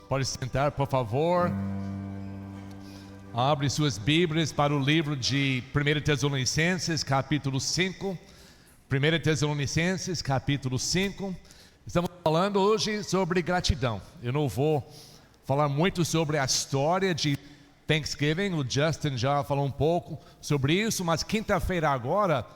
Pode sentar, por favor. Abre suas Bíblias para o livro de 1 Tessalonicenses, capítulo 5. 1 Tessalonicenses, capítulo 5. Estamos falando hoje sobre gratidão. Eu não vou falar muito sobre a história de Thanksgiving. O Justin já falou um pouco sobre isso, mas quinta-feira agora,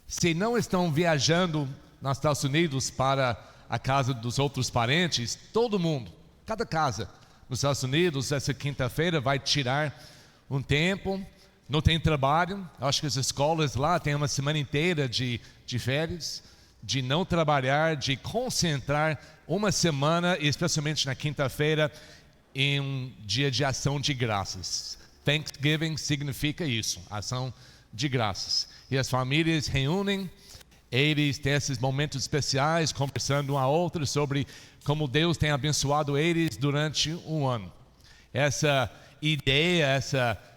se não estão viajando nos Estados Unidos para a casa dos outros parentes, todo mundo, cada casa nos Estados Unidos, essa quinta-feira vai tirar um tempo. Não tem trabalho. Eu acho que as escolas lá têm uma semana inteira de férias, de não trabalhar, de concentrar uma semana, especialmente na quinta-feira, em um dia de ação de graças. Thanksgiving significa isso, ação de graças. E as famílias reúnem, eles têm esses momentos especiais, conversando um a outro sobre como Deus tem abençoado eles durante um ano. Essa ideia,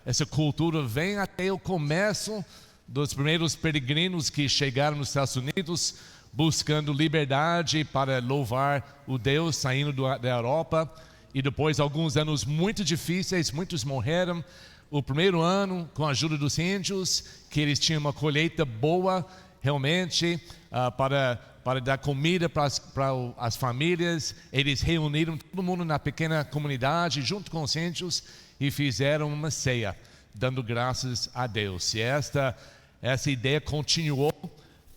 essa cultura vem até o começo dos primeiros peregrinos que chegaram nos Estados Unidos, buscando liberdade para louvar o Deus, saindo da Europa. E depois, alguns anos muito difíceis, muitos morreram. O primeiro ano, com a ajuda dos índios, que eles tinham uma colheita boa, realmente, para dar comida para as famílias. Eles reuniram todo mundo na pequena comunidade, junto com os índios, e fizeram uma ceia, dando graças a Deus. E essa ideia continuou.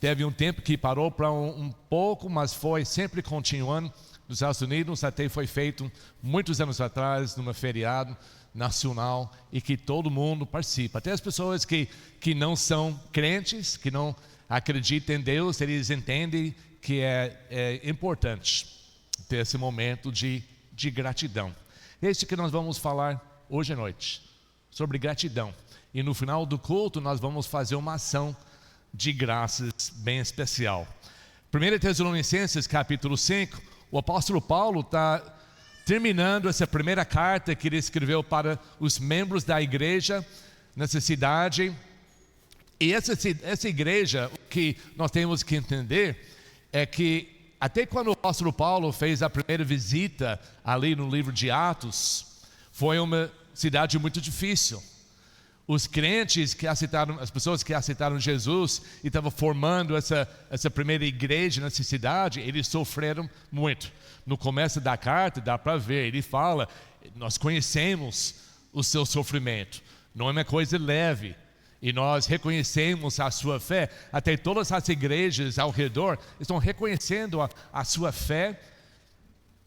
Teve um tempo que parou para um pouco, mas foi sempre continuando nos Estados Unidos. Até foi feito muitos anos atrás, numa feriado nacional, e que todo mundo participa. Até as pessoas que não são crentes, que não acreditam em Deus, eles entendem que é importante ter esse momento de gratidão. Esse que nós vamos falar hoje à noite, sobre gratidão. E no final do culto nós vamos fazer uma ação de graças bem especial. 1 Tessalonicenses capítulo 5, o apóstolo Paulo está terminando essa primeira carta que ele escreveu para os membros da igreja nessa cidade. E essa igreja, o que nós temos que entender é que até quando o apóstolo Paulo fez a primeira visita ali no livro de Atos, foi uma cidade muito difícil. Os crentes que aceitaram, as pessoas que aceitaram Jesus e estavam formando essa primeira igreja nessa cidade, eles sofreram muito. No começo da carta dá para ver, ele fala: nós conhecemos o seu sofrimento, não é uma coisa leve, e nós reconhecemos a sua fé. Até todas as igrejas ao redor estão reconhecendo a sua fé,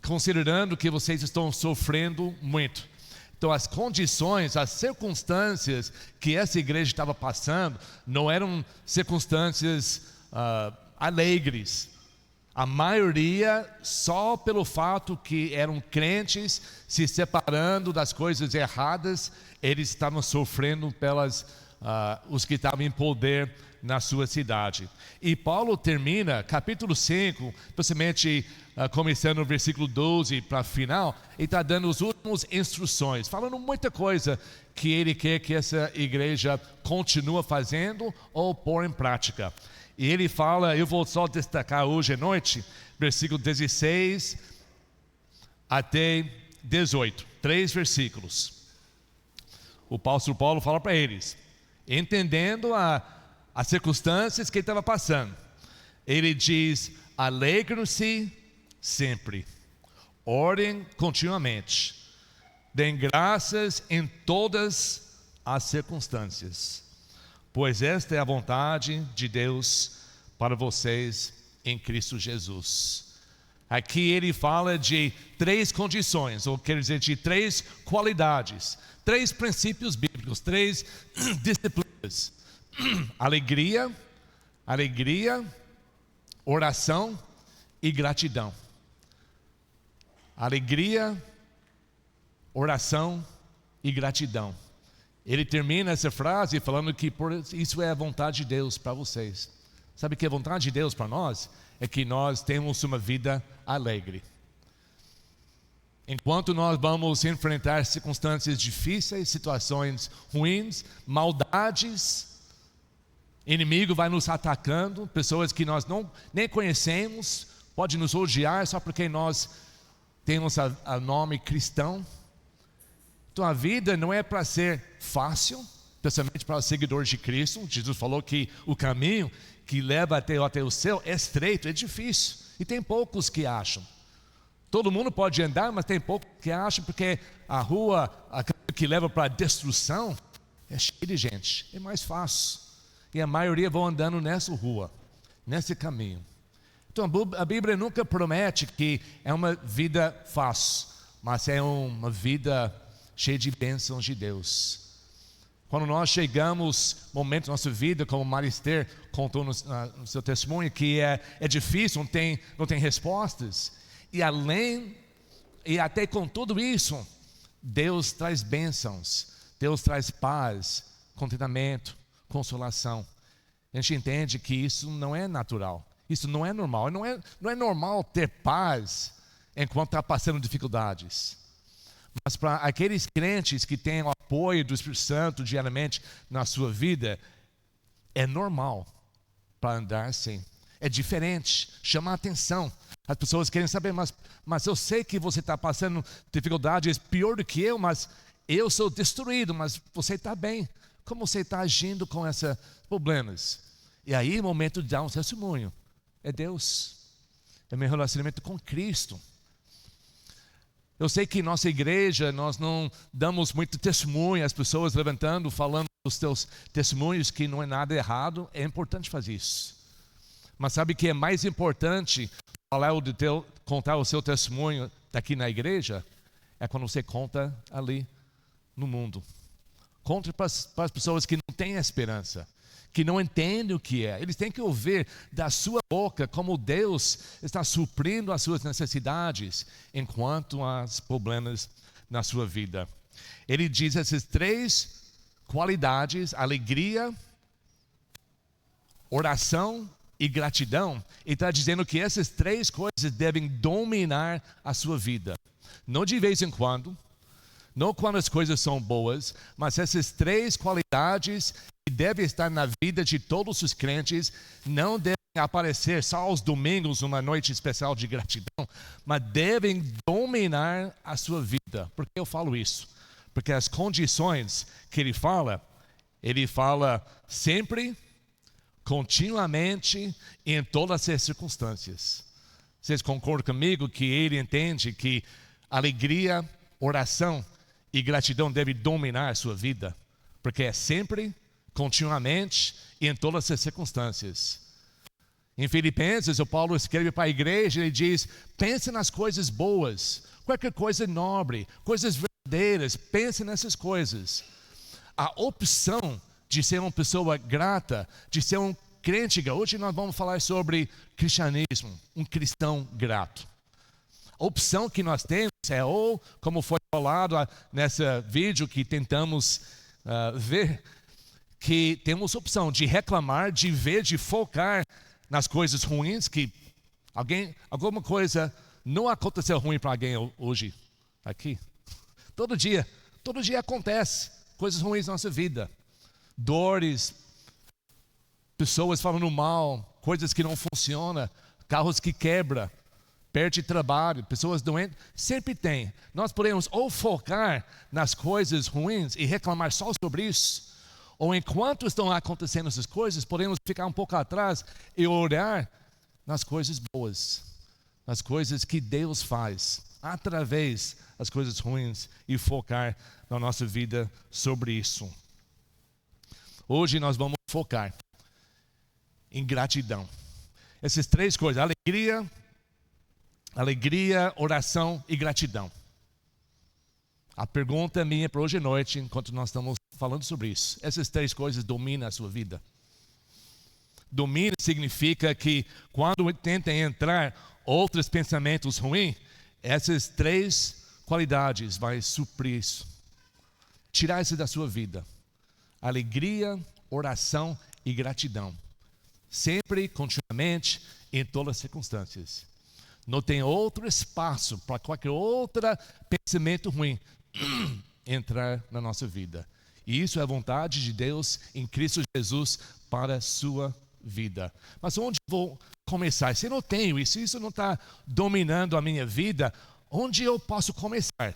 considerando que vocês estão sofrendo muito. Então as condições, as circunstâncias que essa igreja estava passando não eram circunstâncias alegres. A maioria, só pelo fato que eram crentes se separando das coisas erradas, eles estavam sofrendo pelas os que estavam em poder na sua cidade. E Paulo termina capítulo 5, principalmente começando no versículo 12 para o final, ele está dando as últimas instruções, falando muita coisa que ele quer que essa igreja continue fazendo ou pôr em prática. E ele fala, eu vou só destacar hoje à noite, versículo 16 até 18, 3 versículos. O apóstolo Paulo fala para eles, entendendo as circunstâncias que ele estava passando. Ele diz: alegrem-se sempre, orem continuamente, deem graças em todas as circunstâncias, pois esta é a vontade de Deus para vocês em Cristo Jesus. Aqui ele fala de 3 condições, ou quer dizer, de 3 qualidades, 3 princípios bíblicos, 3 disciplinas: alegria, oração e gratidão. Alegria, oração e gratidão. Ele termina essa frase falando que isso é a vontade de Deus para vocês. Sabe que a vontade de Deus para nós é que nós temos uma vida alegre. Enquanto nós vamos enfrentar circunstâncias difíceis, situações ruins, maldades, inimigo vai nos atacando, pessoas que nós nem conhecemos, pode nos odiar só porque nós temos o nome cristão. Então a vida não é para ser fácil, especialmente para os seguidores de Cristo. Jesus falou que o caminho que leva até o céu é estreito, é difícil, e tem poucos que acham. Todo mundo pode andar, mas tem poucos que acham, porque a rua que leva para a destruição é cheia de gente, é mais fácil, e a maioria vão andando nessa rua, nesse caminho. Então a Bíblia nunca promete que é uma vida fácil, mas é uma vida cheia de bênçãos de Deus. Quando nós chegamos momentos da nossa vida, como Marister contou no seu testemunho, que é difícil, não tem respostas, e até com tudo isso, Deus traz bênçãos, Deus traz paz, contentamento, consolação. A gente entende que isso não é natural, isso não é normal, não é normal ter paz enquanto está passando dificuldades. Mas para aqueles crentes que têm o apoio do Espírito Santo diariamente na sua vida, é normal para andar assim. É diferente, chama a atenção. As pessoas querem saber, mas eu sei que você está passando dificuldades pior do que eu, mas eu sou destruído, mas você está bem. Como você está agindo com esses problemas? E aí o momento de dar um testemunho. É Deus, é meu relacionamento com Cristo. Eu sei que em nossa igreja nós não damos muito testemunho, as pessoas levantando, falando dos seus testemunhos, que não é nada errado, é importante fazer isso. Mas sabe o que é mais importante contar o seu testemunho aqui na igreja? É quando você conta ali no mundo. Conte para as pessoas que não têm esperança, que não entendem o que é. Eles têm que ouvir da sua boca como Deus está suprindo as suas necessidades enquanto há problemas na sua vida. Ele diz essas 3 qualidades: alegria, oração e gratidão. Ele está dizendo que essas 3 coisas devem dominar a sua vida. Não de vez em quando, não quando as coisas são boas, mas essas 3 qualidades que devem estar na vida de todos os crentes não devem aparecer só aos domingos, uma noite especial de gratidão, mas devem dominar a sua vida. Por que eu falo isso? Porque as condições que ele fala sempre, continuamente e em todas as circunstâncias. Vocês concordam comigo que ele entende que alegria, oração e gratidão devem dominar a sua vida? Porque é sempre, continuamente e em todas as circunstâncias. Em Filipenses, o Paulo escreve para a igreja e diz: pense nas coisas boas, qualquer coisa nobre, coisas verdadeiras, pense nessas coisas. A opção de ser uma pessoa grata, de ser um crente, hoje nós vamos falar sobre cristianismo, um cristão grato. A opção que nós temos é, ou como foi falado nesse vídeo que tentamos ver, que temos a opção de reclamar, de ver, de focar nas coisas ruins, que alguma coisa não aconteceu ruim para alguém hoje aqui. Todo dia acontece coisas ruins na nossa vida, dores, pessoas falando mal, coisas que não funcionam, carros que quebram, perde trabalho, pessoas doentes, sempre tem. Nós podemos ou focar nas coisas ruins e reclamar só sobre isso, ou enquanto estão acontecendo essas coisas, podemos ficar um pouco atrás e olhar nas coisas boas, nas coisas que Deus faz através das coisas ruins e focar na nossa vida sobre isso. Hoje nós vamos focar em gratidão. Essas 3 coisas: alegria, oração e gratidão. A pergunta minha para hoje à noite, enquanto nós estamos falando sobre isso: essas 3 coisas dominam a sua vida? Domina significa que quando tentem entrar outros pensamentos ruins, essas 3 qualidades vai suprir isso, tirar isso da sua vida. Alegria, oração e gratidão, sempre, continuamente, em todas as circunstâncias. Não tem outro espaço para qualquer outro pensamento ruim entrar na nossa vida. E isso é a vontade de Deus em Cristo Jesus para a sua vida. Mas onde vou começar? Se eu não tenho isso, isso não está dominando a minha vida, onde eu posso começar?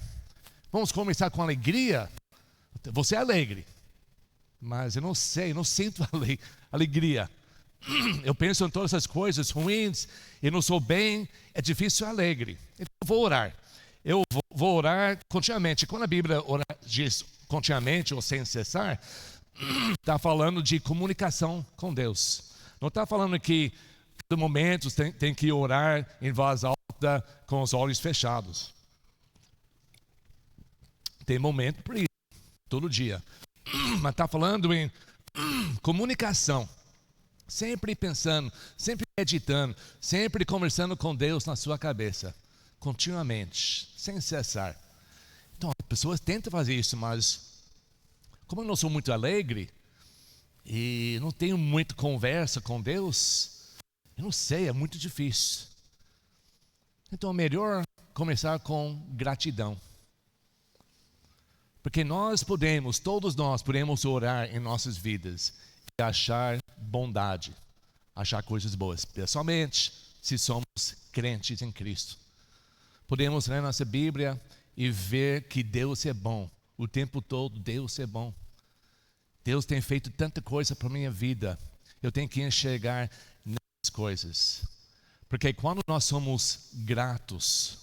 Vamos começar com alegria? Você é alegre, mas eu não sei, eu não sinto alegria. Eu penso em todas essas coisas ruins, eu não sou bem, é difícil ser alegre. Então eu vou orar. Eu vou orar continuamente. Quando a Bíblia diz continuamente ou sem cessar, está falando de comunicação com Deus. Não está falando que todo momento tem que orar em voz alta com os olhos fechados. Tem momento para isso, todo dia. Mas está falando em comunicação. Sempre pensando, sempre meditando, sempre conversando com Deus na sua cabeça. Continuamente, sem cessar. Então, as pessoas tentam fazer isso, mas como eu não sou muito alegre e não tenho muita conversa com Deus, eu não sei, é muito difícil. Então, é melhor começar com gratidão. Porque todos nós podemos orar em nossas vidas e achar bondade, achar coisas boas, pessoalmente, se somos crentes em Cristo. Podemos ler nossa Bíblia e ver que Deus é bom. O tempo todo Deus é bom. Deus tem feito tanta coisa para a minha vida. Eu tenho que enxergar nessas coisas. Porque quando nós somos gratos,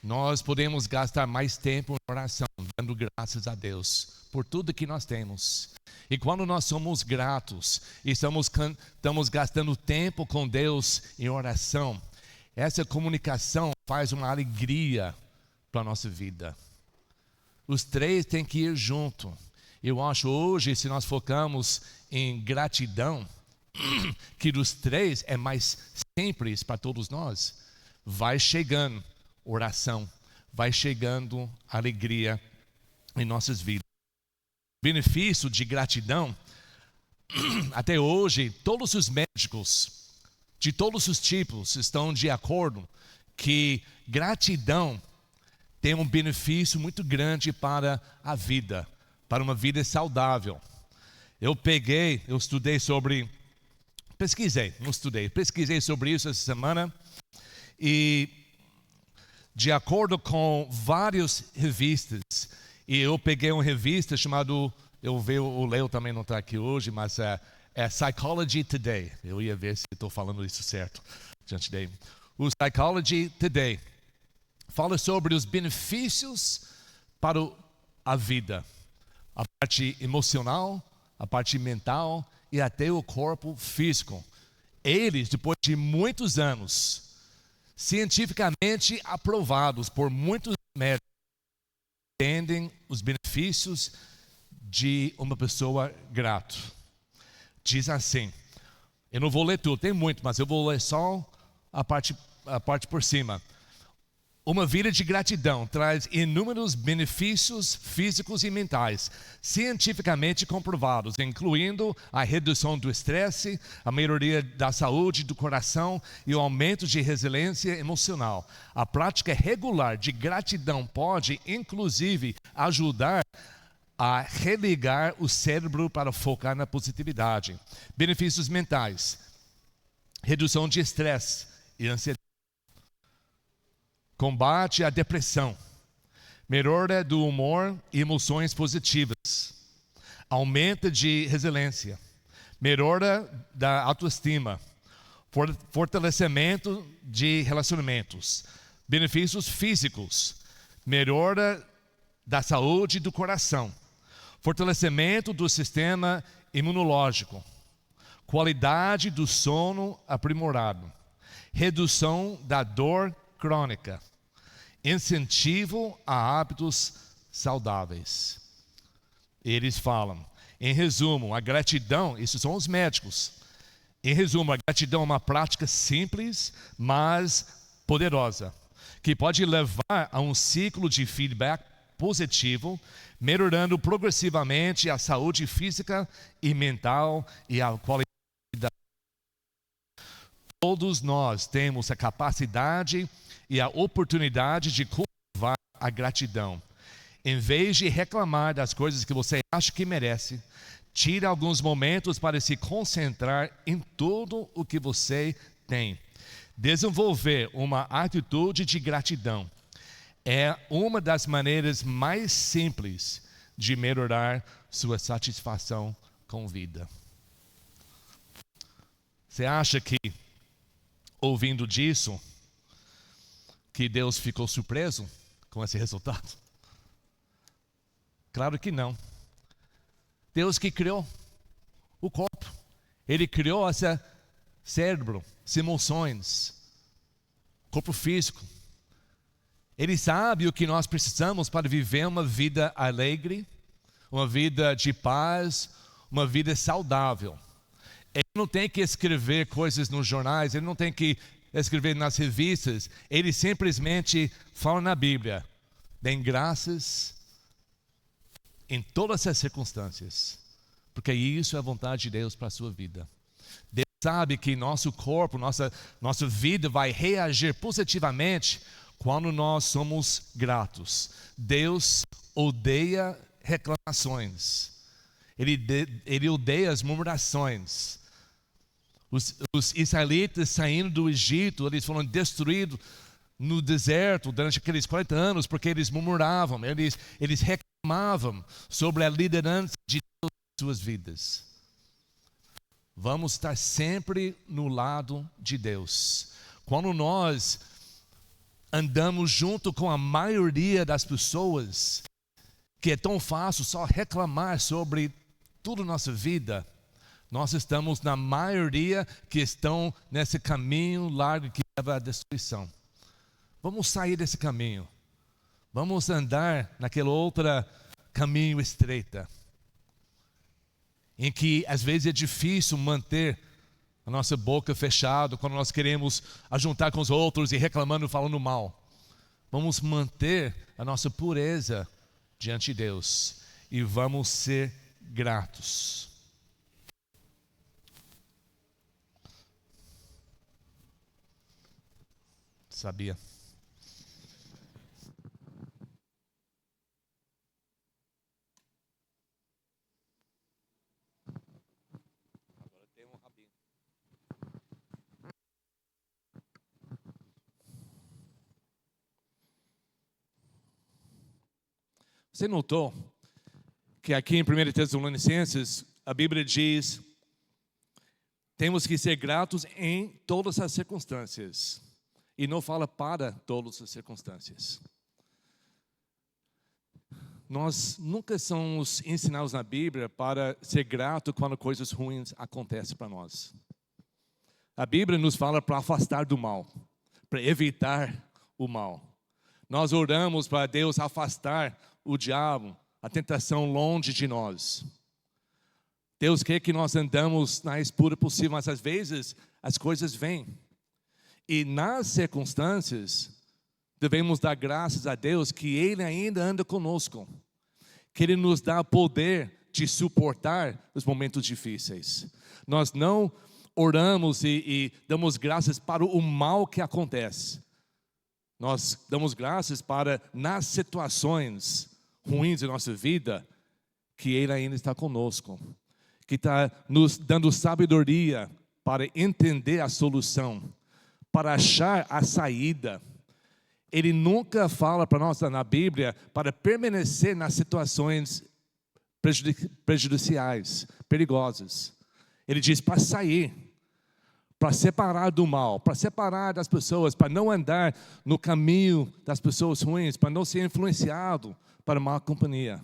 nós podemos gastar mais tempo em oração, dando graças a Deus por tudo que nós temos. E quando nós somos gratos e estamos gastando tempo com Deus em oração, essa comunicação faz uma alegria para a nossa vida. Os três têm que ir junto. Eu acho hoje, se nós focamos em gratidão, que dos três é mais simples para todos nós. Vai chegando oração, vai chegando alegria em nossas vidas. O benefício de gratidão, até hoje, todos os médicos de todos os tipos estão de acordo que gratidão tem um benefício muito grande para a vida, para uma vida saudável. Pesquisei sobre isso essa semana e de acordo com várias revistas, e eu peguei uma revista chamada, o Leo também não está aqui hoje, mas é Psychology Today. Eu ia ver se estou falando isso certo diante dele. O Psychology Today fala sobre os benefícios para a vida, a parte emocional, a parte mental e até o corpo físico. Eles, depois de muitos anos, cientificamente aprovados por muitos médicos, entendem os benefícios de uma pessoa grata. Diz assim, eu não vou ler tudo, tem muito, mas eu vou ler só a parte por cima. Uma vida de gratidão traz inúmeros benefícios físicos e mentais, cientificamente comprovados, incluindo a redução do estresse, a melhoria da saúde do coração e o aumento de resiliência emocional. A prática regular de gratidão pode, inclusive, ajudar a religar o cérebro para focar na positividade. Benefícios mentais: redução de estresse e ansiedade, combate à depressão, melhora do humor e emoções positivas, aumento de resiliência, melhora da autoestima, fortalecimento de relacionamentos, benefícios físicos, melhora da saúde do coração, fortalecimento do sistema imunológico, qualidade do sono aprimorado, redução da dor crônica, incentivo a hábitos saudáveis. Eles falam, em resumo, a gratidão, isso são os médicos. Em resumo, a gratidão é uma prática simples, mas poderosa, que pode levar a um ciclo de feedback positivo, melhorando progressivamente a saúde física e mental e a qualidade da vida. Todos nós temos a capacidade e a oportunidade de cultivar a gratidão. Em vez de reclamar das coisas que você acha que merece, tire alguns momentos para se concentrar em tudo o que você tem. Desenvolver uma atitude de gratidão é uma das maneiras mais simples de melhorar sua satisfação com vida. Você acha que, ouvindo disso, que Deus ficou surpreso com esse resultado? Claro que não. Deus que criou o corpo, Ele criou esse cérebro, as emoções, corpo físico. Ele sabe o que nós precisamos para viver uma vida alegre, uma vida de paz, uma vida saudável. Ele não tem que escrever coisas nos jornais, ele não tem que escrever nas revistas, ele simplesmente fala na Bíblia: dêem graças em todas as circunstâncias, porque isso é a vontade de Deus para a sua vida. Deus sabe que nosso corpo, nossa vida vai reagir positivamente quando nós somos gratos. Deus odeia reclamações, Ele odeia as murmurações. Os israelitas saindo do Egito, eles foram destruídos no deserto durante aqueles 40 anos, porque eles murmuravam, eles reclamavam sobre a liderança de Deus em suas vidas. Vamos estar sempre no lado de Deus. Quando nós andamos junto com a maioria das pessoas, que é tão fácil só reclamar sobre tudo na nossa vida, nós estamos na maioria que estão nesse caminho largo que leva à destruição. Vamos sair desse caminho. Vamos andar naquele outro caminho estreita, em que às vezes é difícil manter a nossa boca fechada quando nós queremos ajuntar com os outros e reclamando e falando mal. Vamos manter a nossa pureza diante de Deus e vamos ser gratos. Sabia? Agora tem um rabinho. Você notou que aqui em 1 Tessalonicenses a Bíblia diz: temos que ser gratos em todas as circunstâncias. E não fala para todas as circunstâncias. Nós nunca somos ensinados na Bíblia para ser grato quando coisas ruins acontecem para nós. A Bíblia nos fala para afastar do mal, para evitar o mal. Nós oramos para Deus afastar o diabo, a tentação longe de nós. Deus quer que nós andamos na mais pura possível, mas às vezes as coisas vêm. E nas circunstâncias, devemos dar graças a Deus que Ele ainda anda conosco, que Ele nos dá poder de suportar os momentos difíceis. Nós não oramos e damos graças para o mal que acontece. Nós damos graças para, nas situações ruins da nossa vida, que Ele ainda está conosco, que está nos dando sabedoria para entender a solução, para achar a saída. Ele nunca fala para nós na Bíblia para permanecer nas situações prejudiciais, perigosas. Ele diz para sair, para separar do mal, para separar das pessoas, para não andar no caminho das pessoas ruins, para não ser influenciado para má companhia.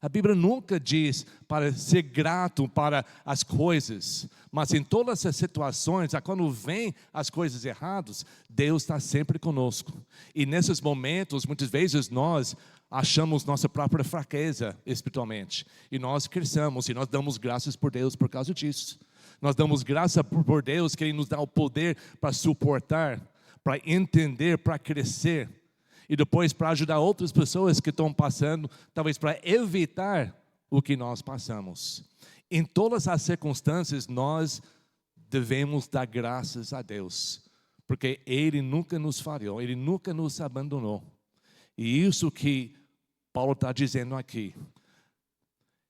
A Bíblia nunca diz para ser grato para as coisas, mas em todas as situações, quando vem as coisas erradas, Deus está sempre conosco. E nesses momentos, muitas vezes nós achamos nossa própria fraqueza espiritualmente. E nós crescemos e nós damos graças por Deus por causa disso. Nós damos graça por Deus que Ele nos dá o poder para suportar, para entender, para crescer. E depois para ajudar outras pessoas que estão passando, talvez para evitar o que nós passamos. Em todas as circunstâncias, nós devemos dar graças a Deus, porque Ele nunca nos falhou, Ele nunca nos abandonou. E isso que Paulo está dizendo aqui.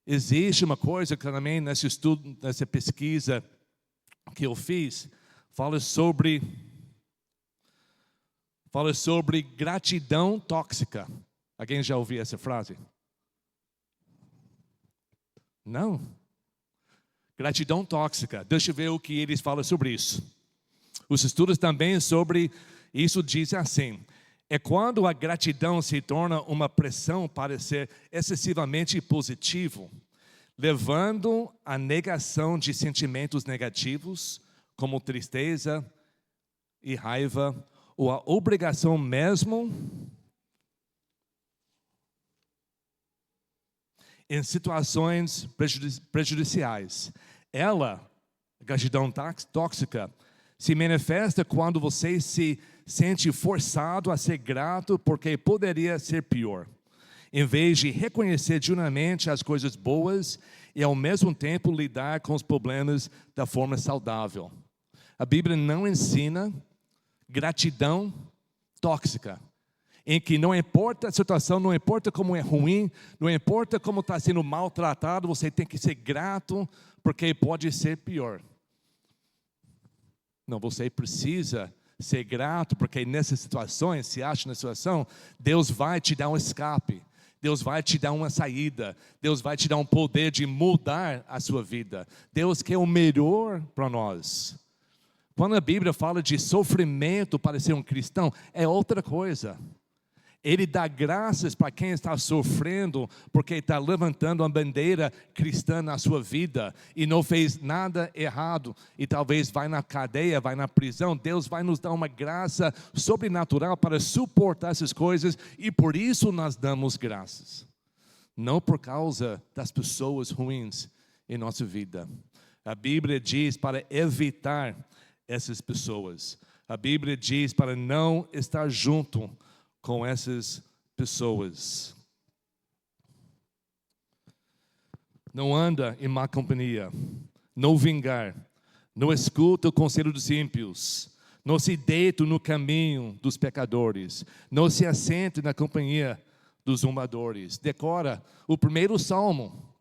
Existe uma coisa que também nesse estudo, nessa pesquisa que eu fiz, fala sobre fala sobre gratidão tóxica. Alguém já ouviu essa frase? Não? Gratidão tóxica. Deixa eu ver o que eles falam sobre isso. Os estudos também sobre isso dizem assim: é quando a gratidão se torna uma pressão para ser excessivamente positivo, levando à negação de sentimentos negativos, como tristeza e raiva, ou a obrigação mesmo em situações prejudiciais. Ela, a gratidão tóxica, se manifesta quando você se sente forçado a ser grato porque poderia ser pior, em vez de reconhecer genuinamente as coisas boas e ao mesmo tempo lidar com os problemas da forma saudável. A Bíblia não ensina gratidão tóxica, em que não importa a situação, não importa como é ruim, não importa como está sendo maltratado, você tem que ser grato porque pode ser pior. Não, você precisa ser grato, porque nessas situações, se acha na situação, Deus vai te dar um escape, Deus vai te dar uma saída, Deus vai te dar um poder de mudar a sua vida. Deus quer o melhor para nós. Quando a Bíblia fala de sofrimento para ser um cristão, é outra coisa. Ele dá graças para quem está sofrendo, porque está levantando uma bandeira cristã na sua vida e não fez nada errado e talvez vai na cadeia, vai na prisão. Deus vai nos dar uma graça sobrenatural para suportar essas coisas e por isso nós damos graças. Não por causa das pessoas ruins em nossa vida. A Bíblia diz para evitar essas pessoas. A Bíblia diz para não estar junto com essas pessoas. Não anda em má companhia, não vingar, não escuta o conselho dos ímpios, não se deita no caminho dos pecadores, não se assente na companhia dos zombadores. Decora o primeiro salmo,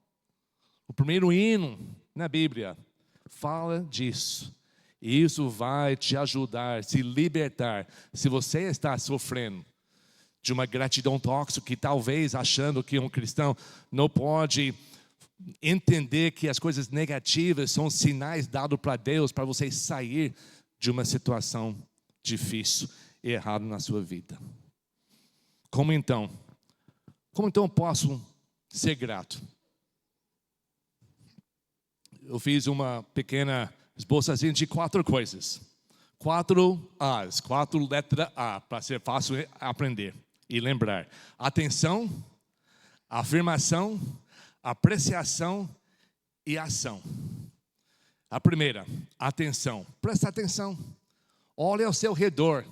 o primeiro hino na Bíblia, fala disso. E isso vai te ajudar a se libertar, se você está sofrendo de uma gratidão tóxica, que talvez achando que um cristão não pode entender que as coisas negativas são sinais dados para Deus, para você sair de uma situação difícil e errada na sua vida. Como então eu posso ser grato? Eu fiz uma pequena esboçazinha de 4 coisas. 4 A's, 4 letras A, para ser fácil aprender e lembrar: atenção, afirmação, apreciação e ação. A primeira, atenção. Presta atenção. Olhe ao seu redor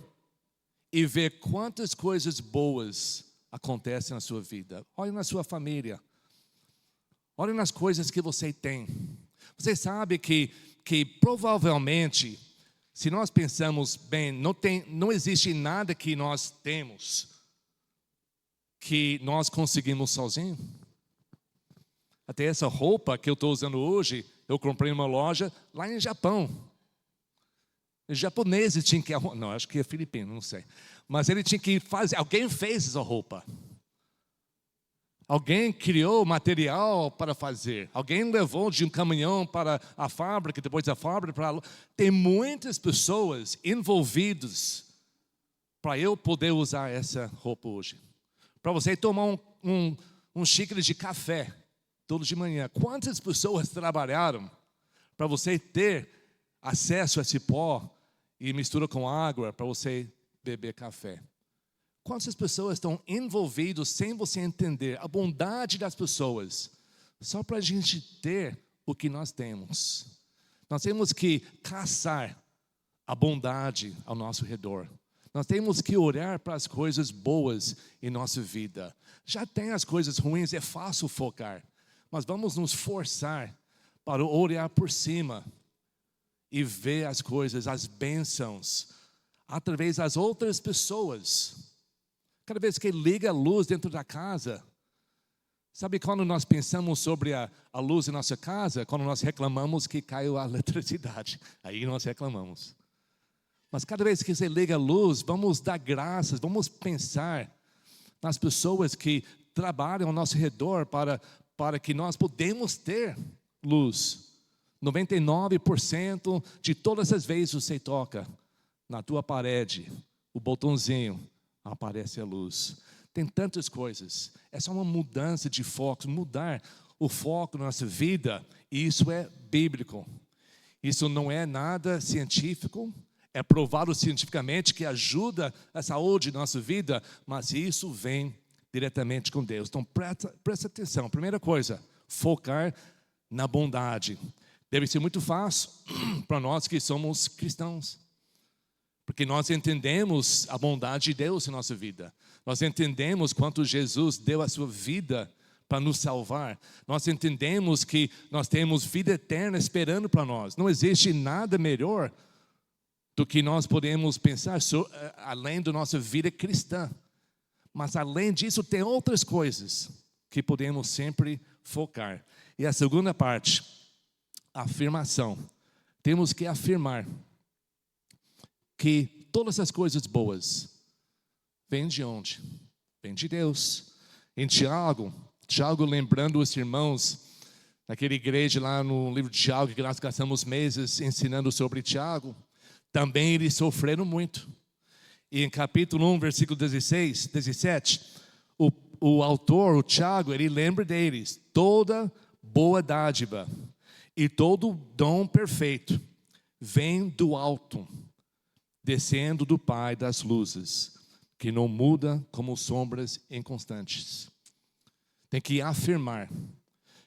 e vê quantas coisas boas acontecem na sua vida. Olhe na sua família. Olhe nas coisas que você tem. Você sabe que provavelmente, se nós pensamos bem, não existe nada que nós temos que nós conseguimos sozinhos. Até essa roupa que eu estou usando hoje, eu comprei em uma loja lá em Japão. Os japoneses tinham que... Não, acho que é filipino, não sei. Mas ele tinha que fazer... Alguém fez essa roupa. Alguém criou material para fazer. Alguém levou de um caminhão para a fábrica, depois da fábrica para... Tem muitas pessoas envolvidas para eu poder usar essa roupa hoje. Para você tomar um xícara de café todo de manhã. Quantas pessoas trabalharam para você ter acesso a esse pó e mistura com água para você beber café? Quantas pessoas estão envolvidas sem você entender a bondade das pessoas, só para a gente ter o que nós temos? Nós temos que caçar a bondade ao nosso redor. Nós temos que olhar para as coisas boas em nossa vida. Já tem as coisas ruins, é fácil focar. Mas vamos nos forçar para olhar por cima e ver as coisas, as bênçãos, através das outras pessoas. Cada vez que liga a luz dentro da casa, sabe quando nós pensamos sobre a luz em nossa casa? Quando nós reclamamos que caiu a eletricidade. Aí nós reclamamos. Mas cada vez que você liga a luz, vamos dar graças, vamos pensar nas pessoas que trabalham ao nosso redor para que nós podemos ter luz. 99% de todas as vezes você toca na tua parede, o botãozinho, aparece a luz. Tem tantas coisas. É só uma mudança de foco, mudar o foco na nossa vida. E isso é bíblico. Isso não é nada científico. É provado cientificamente que ajuda a saúde da nossa vida, mas isso vem diretamente com Deus. Então presta atenção. Primeira coisa, focar na bondade. Deve ser muito fácil para nós que somos cristãos, porque nós entendemos a bondade de Deus em nossa vida. Nós entendemos quanto Jesus deu a sua vida para nos salvar. Nós entendemos que nós temos vida eterna esperando para nós. Não existe nada melhor do que nós podemos pensar além da nossa vida cristã. Mas além disso, tem outras coisas que podemos sempre focar. E a segunda parte, afirmação. Temos que afirmar que todas as coisas boas vêm de onde? Vêm de Deus. Em Tiago, lembrando os irmãos naquela igreja lá no livro de Tiago, que nós gastamos meses ensinando sobre Tiago, também eles sofreram muito. E em capítulo 1, versículo 16, 17, o autor, o Tiago, ele lembra deles: toda boa dádiva e todo dom perfeito vem do alto, descendo do Pai das luzes, que não muda como sombras inconstantes. Tem que afirmar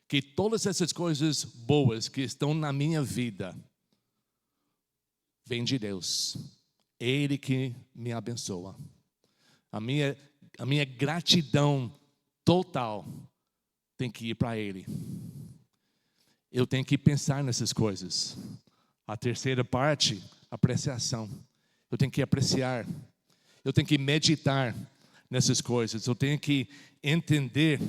que todas essas coisas boas que estão na minha vida vêm de Deus. Ele que me abençoa. A minha gratidão total tem que ir para Ele. Eu tenho que pensar nessas coisas. A terceira parte, apreciação. Eu tenho que apreciar. Eu tenho que meditar nessas coisas. Eu tenho que entender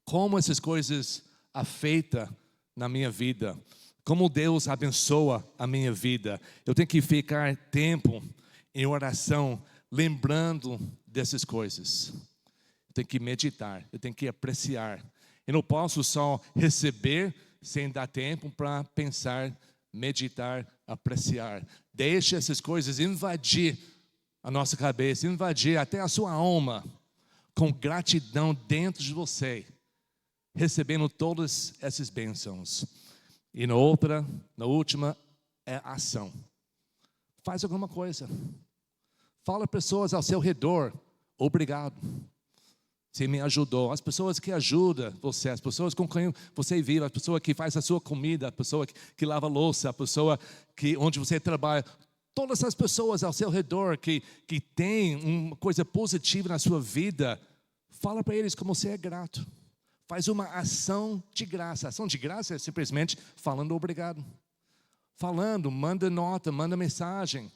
como essas coisas afetam na minha vida. Como Deus abençoa a minha vida. Eu tenho que ficar tempo em oração, lembrando dessas coisas. Eu tenho que meditar, eu tenho que apreciar. Eu não posso só receber sem dar tempo para pensar, meditar, apreciar. Deixe essas coisas invadir a nossa cabeça, invadir até a sua alma, com gratidão dentro de você, recebendo todas essas bênçãos. E na última, é ação. Faz alguma coisa. Fala pessoas ao seu redor: obrigado, você me ajudou. As pessoas que ajudam você, as pessoas com quem você vive, a pessoa que faz a sua comida, a pessoa que lava a louça, a pessoa onde você trabalha. Todas as pessoas ao seu redor que tem uma coisa positiva na sua vida, fala para eles como você é grato. Faz uma ação de graça. Ação de graça é simplesmente falando obrigado. Falando, manda nota, manda mensagem.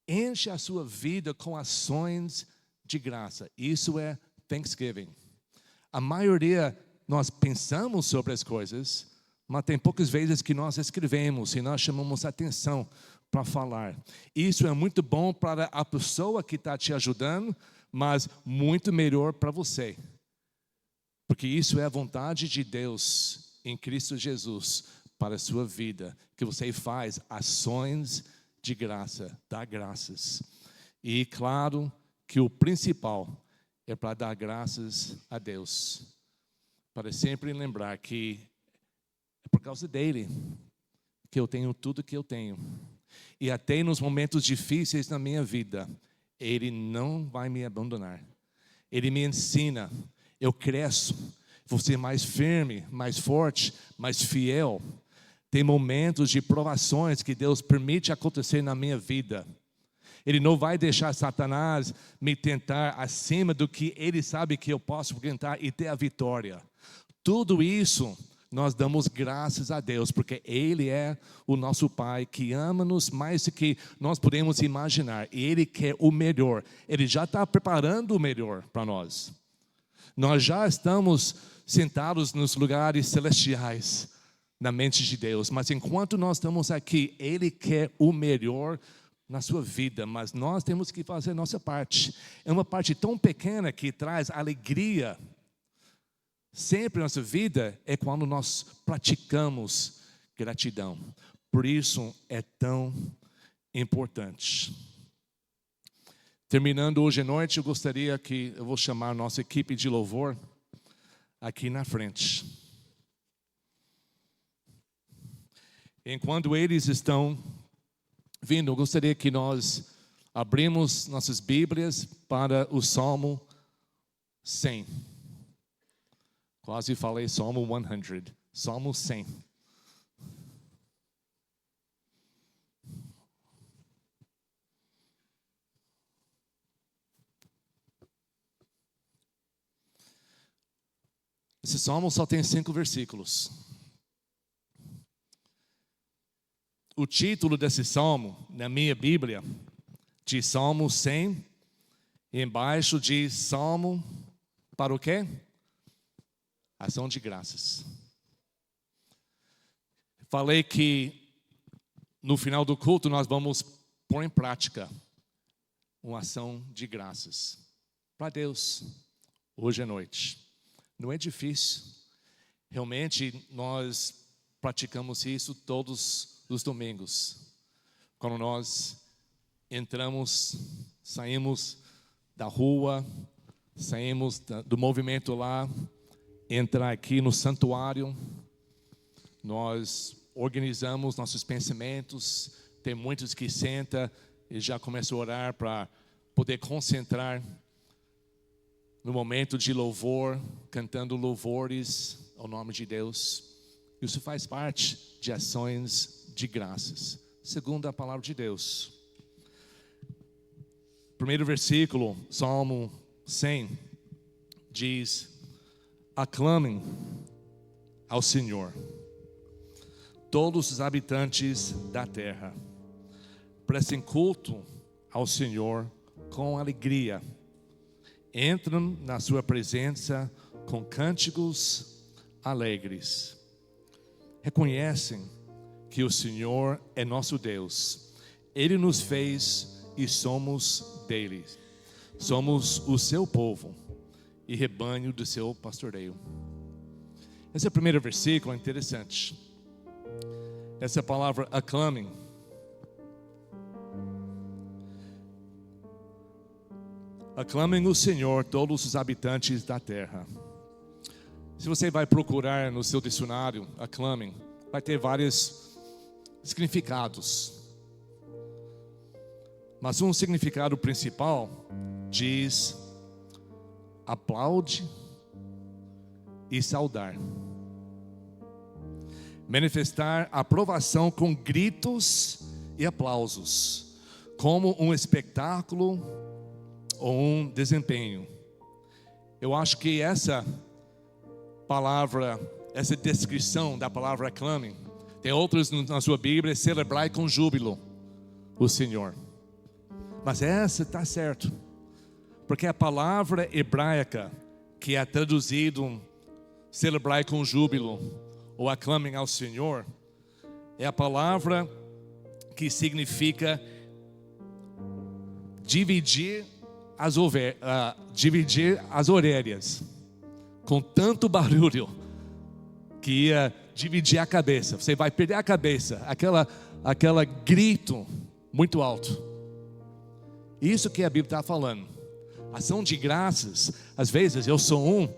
Enche a sua vida com ações de graça. Isso é Thanksgiving. A maioria, nós pensamos sobre as coisas, mas tem poucas vezes que nós escrevemos e nós chamamos atenção para falar. Isso é muito bom para a pessoa que está te ajudando, mas muito melhor para você. Porque isso é a vontade de Deus em Cristo Jesus para a sua vida, que você faz ações de graça, dá graças. E claro que o principal é para dar graças a Deus, para sempre lembrar que é por causa dele que eu tenho tudo que eu tenho. E até nos momentos difíceis na minha vida, Ele não vai me abandonar. Ele me ensina. Eu cresço, vou ser mais firme, mais forte, mais fiel. Tem momentos de provações que Deus permite acontecer na minha vida. Ele não vai deixar Satanás me tentar acima do que Ele sabe que eu posso tentar e ter a vitória. Tudo isso nós damos graças a Deus, porque Ele é o nosso Pai que ama-nos mais do que nós podemos imaginar. E Ele quer o melhor. Ele já está preparando o melhor para nós. Nós já estamos sentados nos lugares celestiais na mente de Deus, mas enquanto nós estamos aqui, Ele quer o melhor na sua vida, mas nós temos que fazer a nossa parte. É uma parte tão pequena que traz alegria sempre na nossa vida, é quando nós praticamos gratidão. Por isso é tão importante. Terminando hoje à noite, eu vou chamar a nossa equipe de louvor aqui na frente. Enquanto eles estão vindo, eu gostaria que nós abrimos nossas Bíblias para o Salmo 100. Quase falei Salmo 100. Salmo 100. Esse salmo só tem 5 versículos. O título desse salmo, na minha Bíblia, diz Salmo 100, e embaixo diz Salmo para o quê? Ação de graças. Falei que no final do culto nós vamos pôr em prática uma ação de graças para Deus, hoje à noite. Não é difícil. Realmente nós praticamos isso todos os domingos. Quando nós entramos, saímos da rua, saímos do movimento lá, entrar aqui no santuário, nós organizamos nossos pensamentos. Tem muitos que sentam e já começam a orar para poder concentrar no momento de louvor, cantando louvores ao nome de Deus. Isso faz parte de ações de graças, segundo a palavra de Deus. Primeiro versículo, Salmo 100, diz: aclamem ao Senhor, todos os habitantes da terra. Prestem culto ao Senhor com alegria. Entram na sua presença com cânticos alegres. Reconhecem que o Senhor é nosso Deus. Ele nos fez e somos dele. Somos o seu povo e rebanho do seu pastoreio. Esse primeiro versículo é interessante. Essa palavra aclamem aclamem o Senhor, todos os habitantes da terra. Se você vai procurar no seu dicionário, aclamem, vai ter vários significados. Mas um significado principal diz: aplaude e saudar. Manifestar aprovação com gritos e aplausos, como um espetáculo ou um desempenho. Eu acho que essa palavra, essa descrição da palavra aclame, tem outros na sua Bíblia: celebrai com júbilo o Senhor. Mas essa está certo, porque a palavra hebraica que é traduzido celebrai com júbilo ou aclamem ao Senhor, é a palavra que significa dividir as orelhas, com tanto barulho que ia dividir a cabeça. Você vai perder a cabeça, aquela grito muito alto. Isso que a Bíblia está falando. Ação de graças. Às vezes eu sou um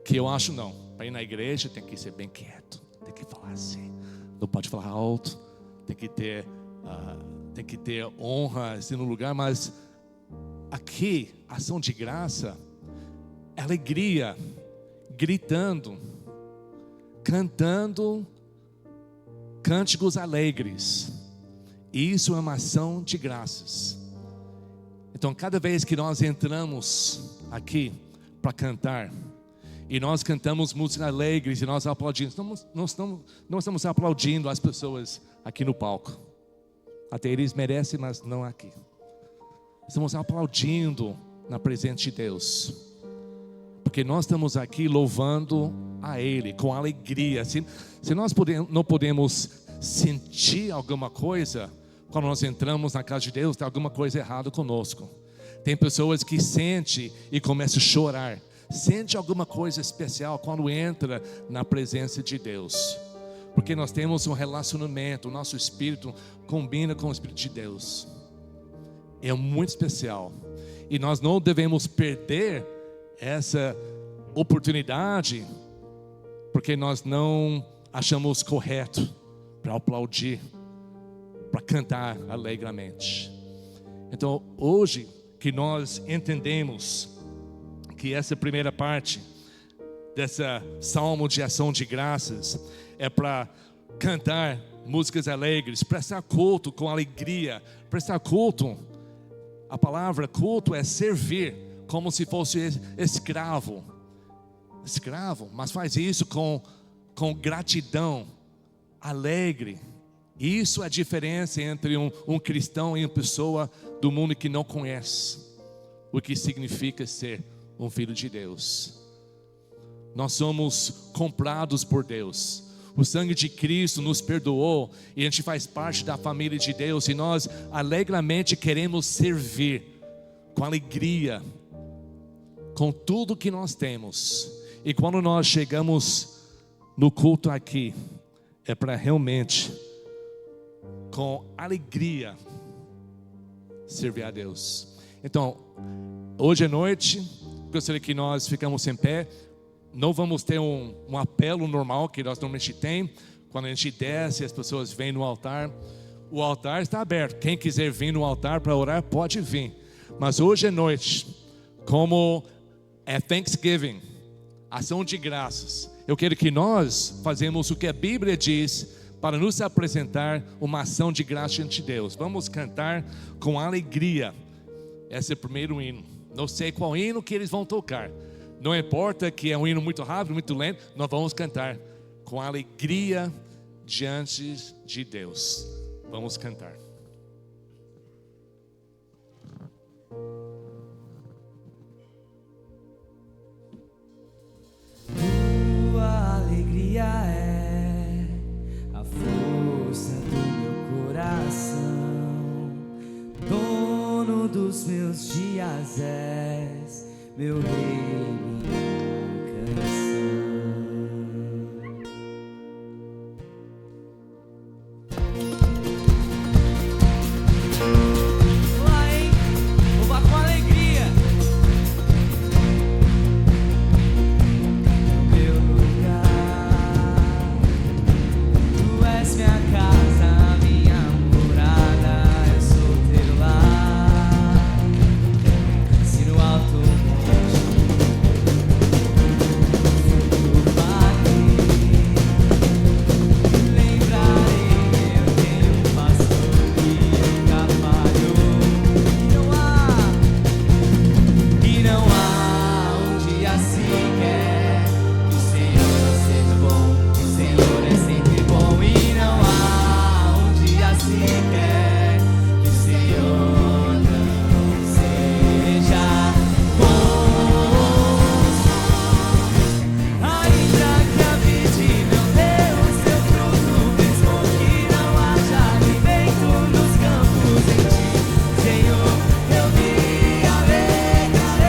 que eu acho não, para ir na igreja tem que ser bem quieto, tem que falar assim, não pode falar alto, tem que ter honra assim no lugar. Mas aqui, ação de graça, alegria, gritando, cantando cânticos alegres. Isso é uma ação de graças. Então, cada vez que nós entramos aqui para cantar, e nós cantamos músicas alegres, e nós aplaudimos, não estamos aplaudindo as pessoas aqui no palco. Até eles merecem, mas não aqui. Estamos aplaudindo na presença de Deus, porque nós estamos aqui louvando a Ele com alegria. Se nós não podemos sentir alguma coisa, quando nós entramos na casa de Deus, tem alguma coisa errada conosco. Tem pessoas que sentem e começam a chorar. Sente alguma coisa especial quando entra na presença de Deus. Porque nós temos um relacionamento, o nosso espírito combina com o Espírito de Deus. É muito especial. E nós não devemos perder essa oportunidade, porque nós não achamos correto para aplaudir, para cantar alegremente. Então, hoje que nós entendemos que essa primeira parte dessa salmo de ação de graças é para cantar músicas alegres, prestar culto com alegria. Prestar culto, a palavra culto é servir, como se fosse escravo, mas faz isso com gratidão, alegre. Isso é a diferença entre um cristão e uma pessoa do mundo que não conhece o que significa ser um filho de Deus. Nós somos comprados por Deus. O sangue de Cristo nos perdoou e a gente faz parte da família de Deus, e nós alegremente queremos servir com alegria, com tudo que nós temos. E quando nós chegamos no culto aqui, é para realmente, com alegria, servir a Deus. Então, hoje à noite, gostaria que nós ficamos em pé. Não vamos ter um apelo normal que nós normalmente tem. Quando a gente desce, as pessoas vêm no altar. O altar está aberto. Quem quiser vir no altar para orar, pode vir. Mas hoje à noite, como é Thanksgiving, ação de graças, eu quero que nós fazemos o que a Bíblia diz para nos apresentar uma ação de graça diante de Deus. Vamos cantar com alegria. Esse é o primeiro hino. Não sei qual hino que eles vão tocar. Não importa que é um hino muito rápido, muito lento. Nós vamos cantar com alegria diante de Deus. Vamos cantar. Tua alegria é a força do meu coração. Dono dos meus dias és meu rei, minha canção. Vamos lá, hein? Louvar com alegria. Meu lugar, tu és minha casa, minha morada. Eu sou teu lar. Se no alto monte eu parei, lembrarei, eu tenho um pastor que nunca falhou. E não há um dia sequer que o Senhor não seja bom, que o Senhor é sempre bom. E não há um dia sequer que o Senhor não seja bom. Ainda que habite, meu Deus, teu fruto, mesmo que não haja alimento nos campos, em ti, Senhor, eu me alegrarei.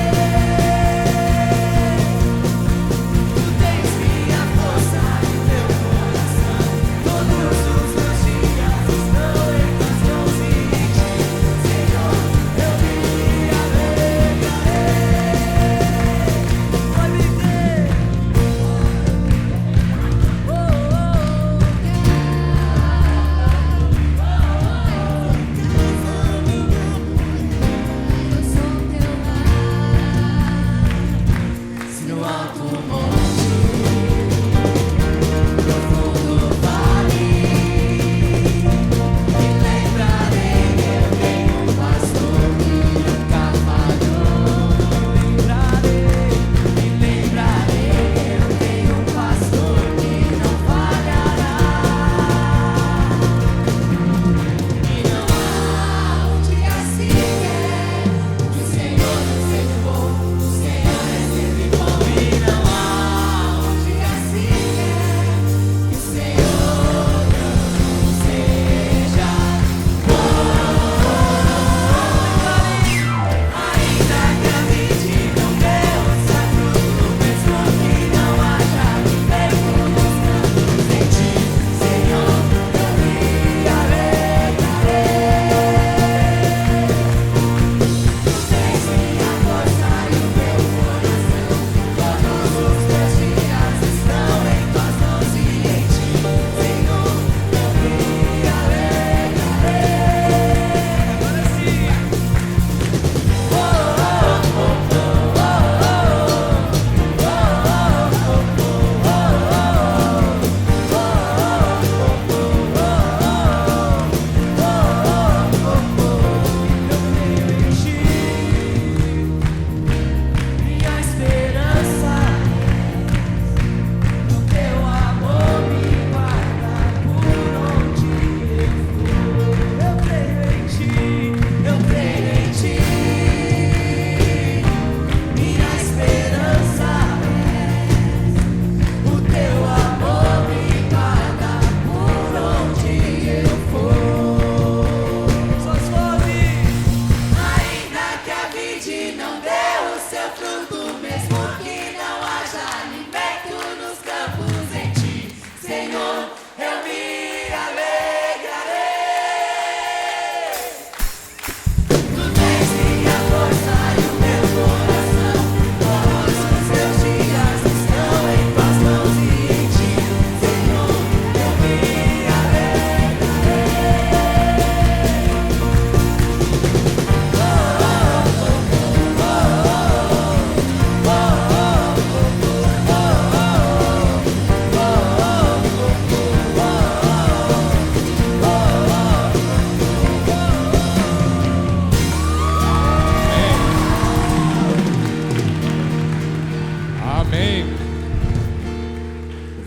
Amém.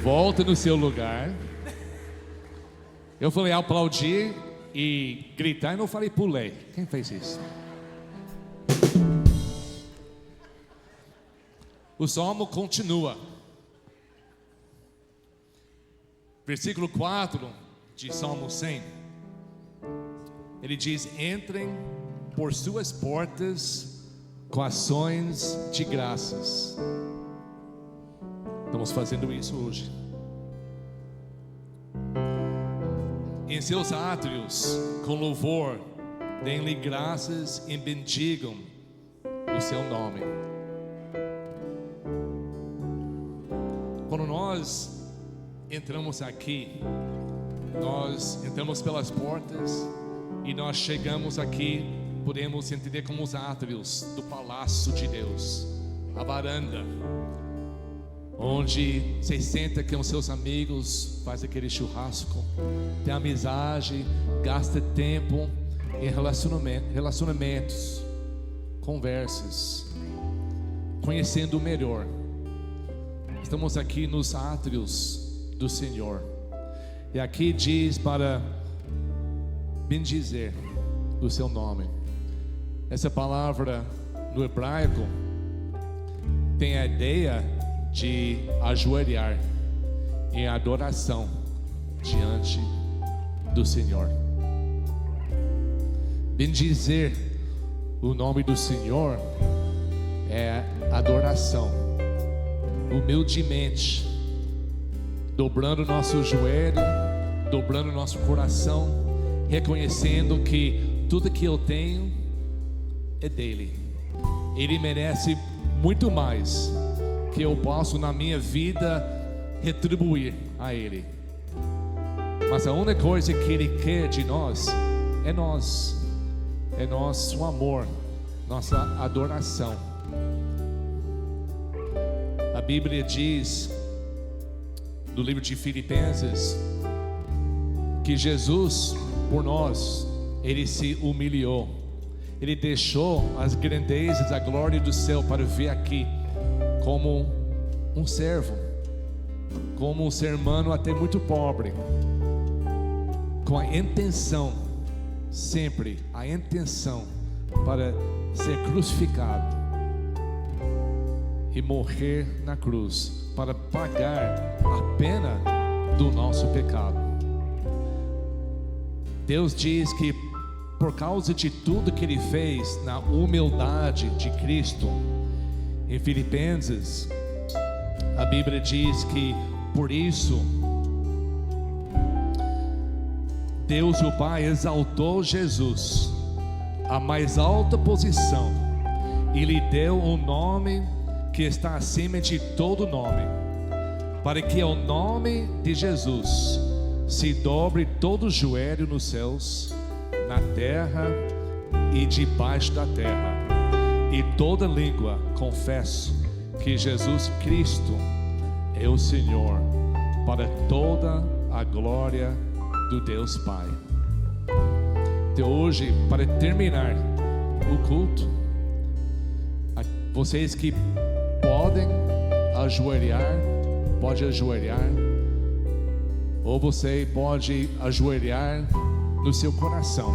Volta no seu lugar. Eu falei aplaudir e gritar e não falei pulei. Quem fez isso? O salmo continua. Versículo 4 de Salmo 100. Ele diz: entrem por suas portas com ações de graças. Estamos fazendo isso hoje. Em seus átrios, com louvor, deem-lhe graças e bendigam o seu nome. Quando nós entramos aqui, nós entramos pelas portas e nós chegamos aqui, podemos entender como os átrios do palácio de Deus, a varanda, onde você senta com seus amigos, faz aquele churrasco, tem amizade, gasta tempo em relacionamentos, conversas, conhecendo o melhor. Estamos aqui nos átrios do Senhor. E aqui diz para bendizer o seu nome. Essa palavra no hebraico tem a ideia de ajoelhar em adoração diante do Senhor. Bendizer o nome do Senhor é adoração, humildemente, dobrando nosso joelho, dobrando nosso coração, reconhecendo que tudo que eu tenho é dele. Ele merece muito mais que eu posso na minha vida retribuir a ele. Mas a única coisa que ele quer de nós é nosso amor, nossa adoração. A Bíblia diz no livro de Filipenses que Jesus, por nós, ele se humilhou, ele deixou as grandezas, a glória do céu para vir aqui como um servo, como um ser humano até muito pobre, com a intenção, sempre a intenção para ser crucificado e morrer na cruz para pagar a pena do nosso pecado. Deus diz que por causa de tudo que ele fez na humildade de Cristo, em Filipenses, a Bíblia diz que por isso Deus o Pai exaltou Jesus à mais alta posição e lhe deu um nome que está acima de todo nome, para que ao nome de Jesus se dobre todo joelho nos céus, na terra e debaixo da terra, e toda língua confesse que Jesus Cristo é o Senhor, para toda a glória do Deus Pai. Então hoje, para terminar o culto, vocês que podem ajoelhar, pode ajoelhar, ou você pode ajoelhar no seu coração.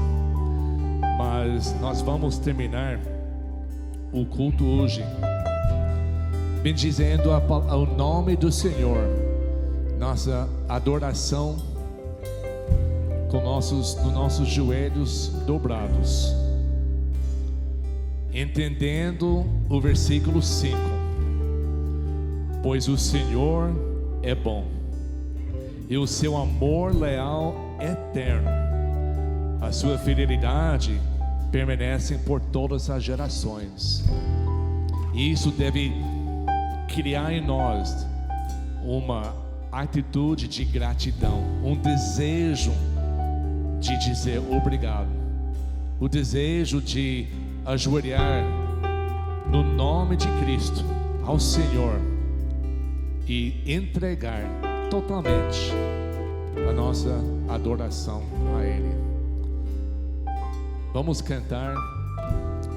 Mas nós vamos terminar o culto hoje bendizendo ao nome do Senhor, nossa adoração com nossos joelhos dobrados, entendendo o versículo 5: pois o Senhor é bom e o seu amor leal é eterno, a sua fidelidade permanece por todas as gerações. E isso deve criar em nós uma atitude de gratidão, um desejo de dizer obrigado, o desejo de ajoelhar no nome de Cristo ao Senhor e entregar totalmente a nossa adoração a Ele. Vamos cantar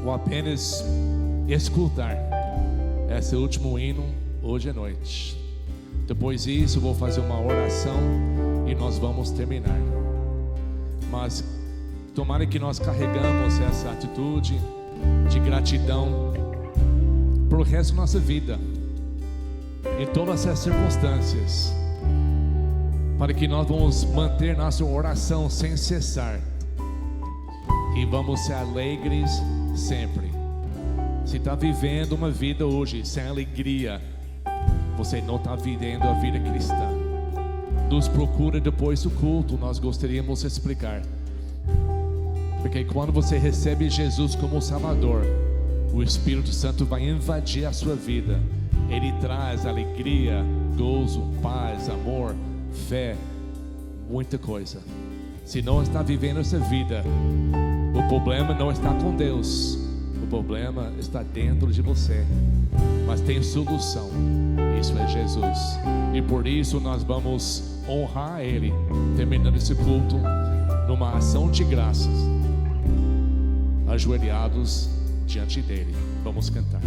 ou apenas escutar esse último hino hoje à noite. Depois disso, eu vou fazer uma oração e nós vamos terminar. Mas tomara que nós carregamos essa atitude de gratidão pro resto da nossa vida, em todas as circunstâncias, para que nós vamos manter nossa oração sem cessar e vamos ser alegres sempre. Se está vivendo uma vida hoje sem alegria, você não está vivendo a vida cristã. Nos procura depois do culto, nós gostaríamos de explicar. Porque quando você recebe Jesus como Salvador, o Espírito Santo vai invadir a sua vida. Ele traz alegria, gozo, paz, amor, fé, muita coisa. Se não está vivendo essa vida, o problema não está com Deus, o problema está dentro de você. Mas tem solução, isso é Jesus. E por isso nós vamos honrar Ele, terminando esse culto numa ação de graças, ajoelhados diante dele. Vamos cantar.